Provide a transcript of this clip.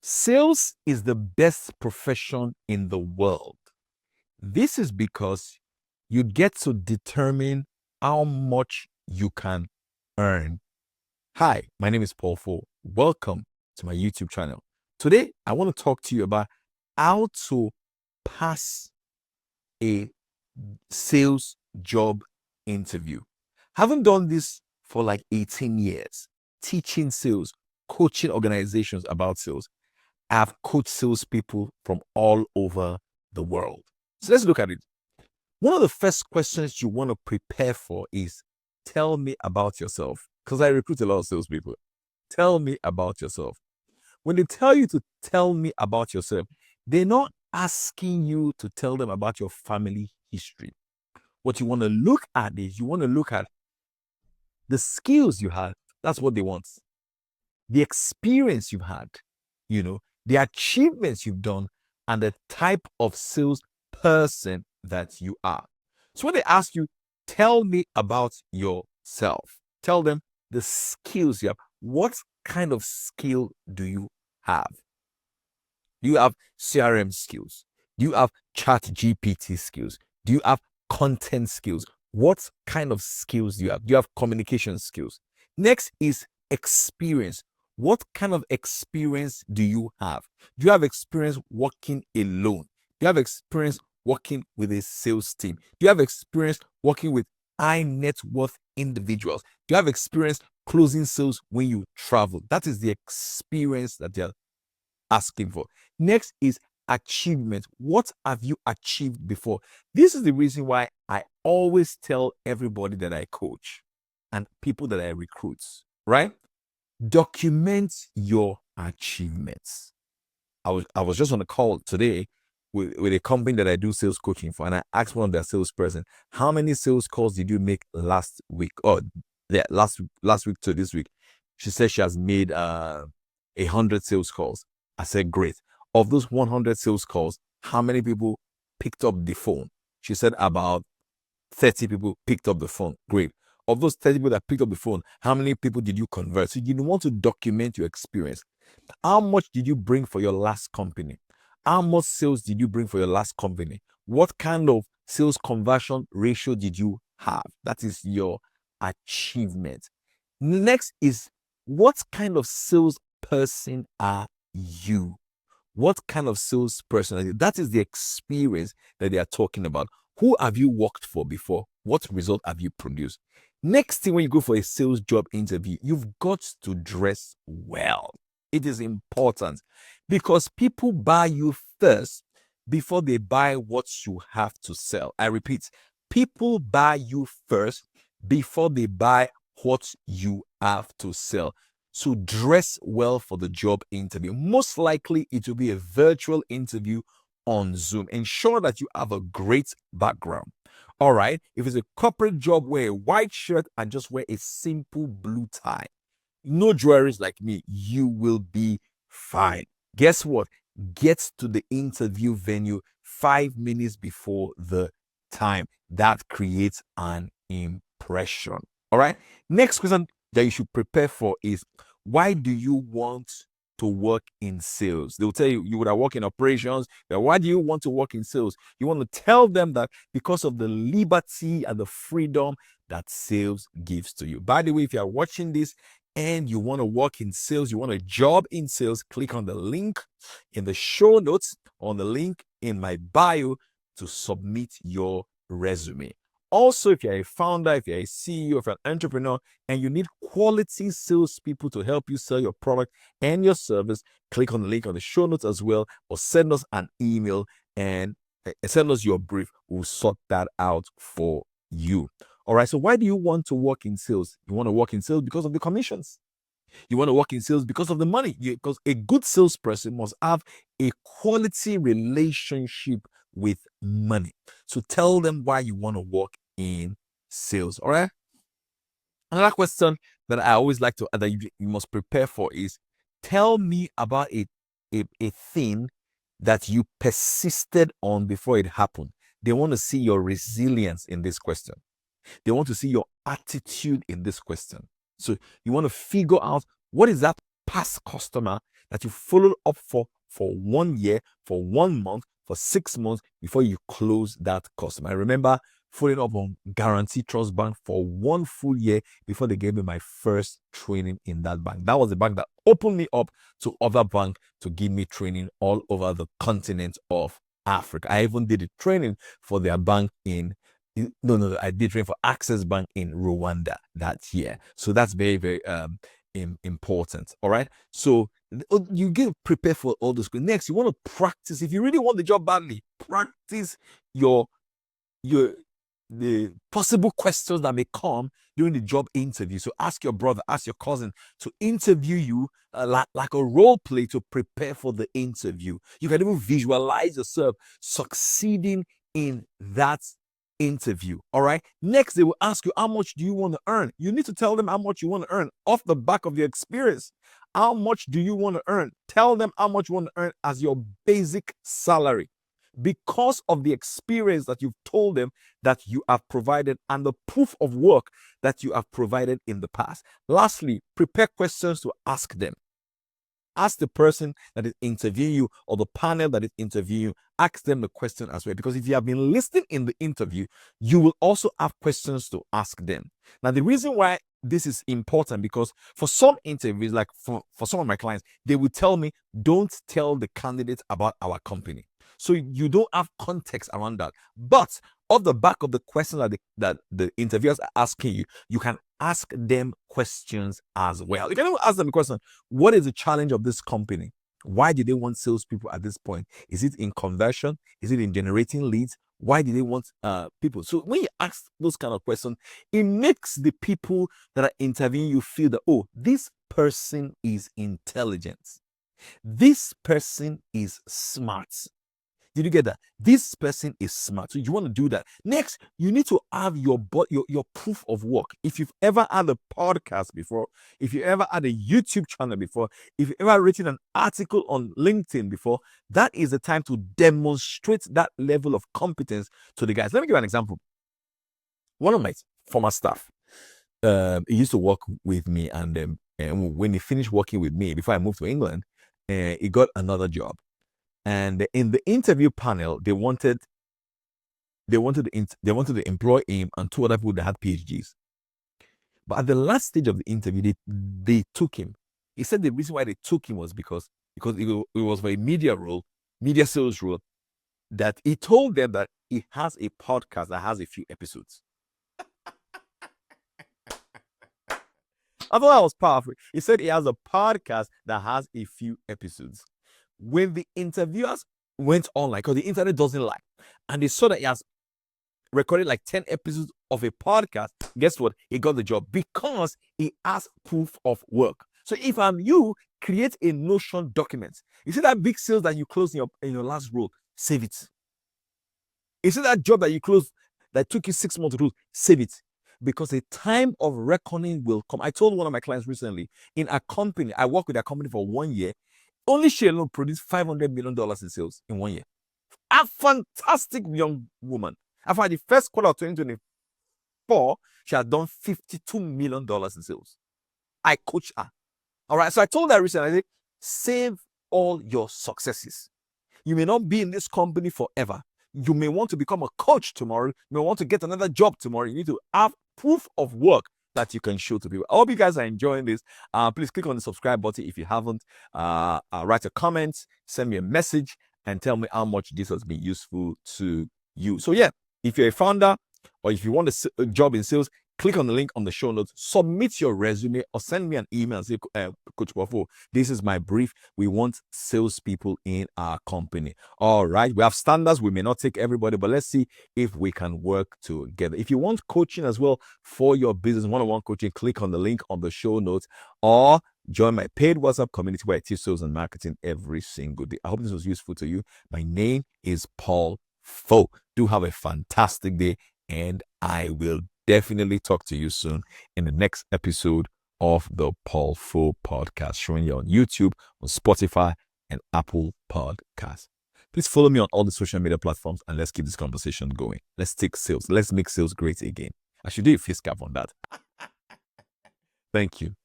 Sales is the best profession in the world. This is because you get to determine how much you can earn. Hi, my name is Paul Fo. Welcome to my YouTube channel. Today, I want to talk to you about how to pass a sales job interview. Haven't done this for like 18 years, teaching sales, coaching organizations about sales. I've coached salespeople from all over the world. So let's look at it. One of the first questions you want to prepare for is tell me about yourself. Because I recruit a lot of salespeople. Tell me about yourself. When they tell you to tell me about yourself, they're not asking you to tell them about your family history. What you want to look at is you want to look at the skills you have. That's what they want. The experience you've had, the achievements you've done, and the type of sales person that you are. So when they ask you, tell me about yourself, tell them the skills you have. What kind of skill do you have? Do you have CRM skills? Do you have chat GPT skills? Do you have content skills? What kind of skills do you have? Do you have communication skills? Next is experience. What kind of experience do you have? Do you have experience working alone? Do you have experience working with a sales team? Do you have experience working with high net worth individuals? Do you have experience closing sales when you travel? That is the experience that they're asking for. Next is achievement. What have you achieved before? This is the reason why I always tell everybody that I coach and people that I recruit, right? Document your achievements. I was just on a call today with a company that I do sales coaching for, and I asked one of their salesperson, how many sales calls did you make last week? Oh, yeah, last week to this week. She said she has made 100 sales calls. I said, great. Of those 100 sales calls, how many people picked up the phone? She said about 30 people picked up the phone. Great. Of those 30 people that picked up the phone, how many people did you convert? So you want to document your experience. How much did you bring for your last company? How much sales did you bring for your last company? What kind of sales conversion ratio did you have? That is your achievement. Next is, what kind of sales person are you? What kind of salesperson are you? That is the experience that they are talking about. Who have you worked for before? What result have you produced? Next thing, when you go for a sales job interview, you've got to dress well. It is important because people buy you first before they buy what you have to sell. I repeat, people buy you first before they buy what you have to sell. So dress well for the job interview. Most likely, it will be a virtual interview on Zoom. Ensure that you have a great background. All right. If it's a corporate job, wear a white shirt and just wear a simple blue tie. No jewelries like me. You will be fine. Guess what? Get to the interview venue 5 minutes before the time. That creates an impression. All right. Next question that you should prepare for is, why do you want to work in sales? They'll tell you you would have worked in operations. Why do you want to work in sales? You want to tell them that because of the liberty and the freedom that sales gives to you. By the way, if you are watching this and you want to work in sales, you want a job in sales, click on the link in the show notes, on the link in my bio to submit your resume. Also, if you're a founder, if you're a CEO, if you're an entrepreneur, and you need quality salespeople to help you sell your product and your service, click on the link on the show notes as well, or send us an email and send us your brief. We'll sort that out for you. All right. So why do you want to work in sales? You want to work in sales because of the commissions. You want to work in sales because of the money. Because a good salesperson must have a quality relationship with money. So tell them why you want to work in sales. All right. Another question that I always like to that you must prepare for is, tell me about a thing that you persisted on before it happened. They want to see your resilience in this question. They want to see your attitude in this question. So you want to figure out, what is that past customer that you followed up for 1 year, for 1 month, for 6 months before you close that customer. I remember following up on Guarantee Trust Bank for 1 full year before they gave me my first training in that bank. That was the bank that opened me up to other banks to give me training all over the continent of Africa. I even did a training for their bank no, I did train for Access Bank in Rwanda that year. So that's very, very important. All right. So you get prepared for all those. Next, you want to practice. If you really want the job badly, practice your the possible questions that may come during the job interview. So ask your brother, ask your cousin to interview you like a role play to prepare for the interview. You can even visualize yourself succeeding in that interview. All right. Next, they will ask you, how much do you want to earn? You need to tell them how much you want to earn off the back of your experience. How much do you want to earn? Tell them how much you want to earn as your basic salary, because of the experience that you've told them that you have provided and the proof of work that you have provided in the past. Lastly, prepare questions to ask them. Ask the person that is interviewing you or the panel that is interviewing you, ask them the question as well. Because if you have been listening in the interview, you will also have questions to ask them. Now, the reason why this is important, because for some interviews, like for some of my clients, they will tell me, don't tell the candidate about our company. So you don't have context around that. But off the back of the question that the interviewers are asking you, you can ask them questions as well. You can even ask them a question: what is the challenge of this company? Why do they want salespeople at this point? Is it in conversion? Is it in generating leads? Why do they want people? So when you ask those kind of questions, it makes the people that are interviewing you feel that, oh, this person is intelligent. This person is smart. Did you get that? This person is smart. So you want to do that. Next, you need to have your proof of work. If you've ever had a podcast before, if you ever had a YouTube channel before, if you've ever written an article on LinkedIn before, that is the time to demonstrate that level of competence to the guys. Let me give you an example. One of my former staff, he used to work with me, and when he finished working with me, before I moved to England, he got another job. And in the interview panel, they wanted to employ him and two other people that had PhDs. But at the last stage of the interview, they took him. He said the reason why they took him was because it was for a media sales role, that he told them that he has a podcast that has a few episodes. I thought that was powerful. He said he has a podcast that has a few episodes. When the interviewers went online, because the internet doesn't lie, and they saw that he has recorded like 10 episodes of a podcast, guess what? He got the job because he has proof of work. So if I'm you, create a Notion document. You see that big sales that you closed in your last role, save it. You see that job that you closed that took you 6 months to do, save it. Because a time of reckoning will come. I told one of my clients recently, in a company, I worked with a company for 1 year. Only she alone produced $500 million in sales in 1 year. A fantastic young woman. After the first quarter of 2024, she had done $52 million in sales. I coached her. All right. So I told her recently, I said, save all your successes. You may not be in this company forever. You may want to become a coach tomorrow. You may want to get another job tomorrow. You need to have proof of work that you can show to people. I hope you guys are enjoying this. Please click on the subscribe button if you haven't. Write a comment, send me a message, and tell me how much this has been useful to you. So yeah, if you're a founder or if you want a job in sales, click on the link on the show notes, submit your resume, or send me an email and say, Coach Buffo, this is my brief. We want salespeople in our company. All right. We have standards. We may not take everybody, but let's see if we can work together. If you want coaching as well for your business, one-on-one coaching, click on the link on the show notes, or join my paid WhatsApp community where I teach sales and marketing every single day. I hope this was useful to you. My name is Paul Fo. Do have a fantastic day, and I will definitely talk to you soon in the next episode of the Paul Fo podcast, showing you on YouTube, on Spotify, and Apple Podcasts. Please follow me on all the social media platforms, and let's keep this conversation going. Let's take sales. Let's make sales great again. I should do a face cap on that. Thank you.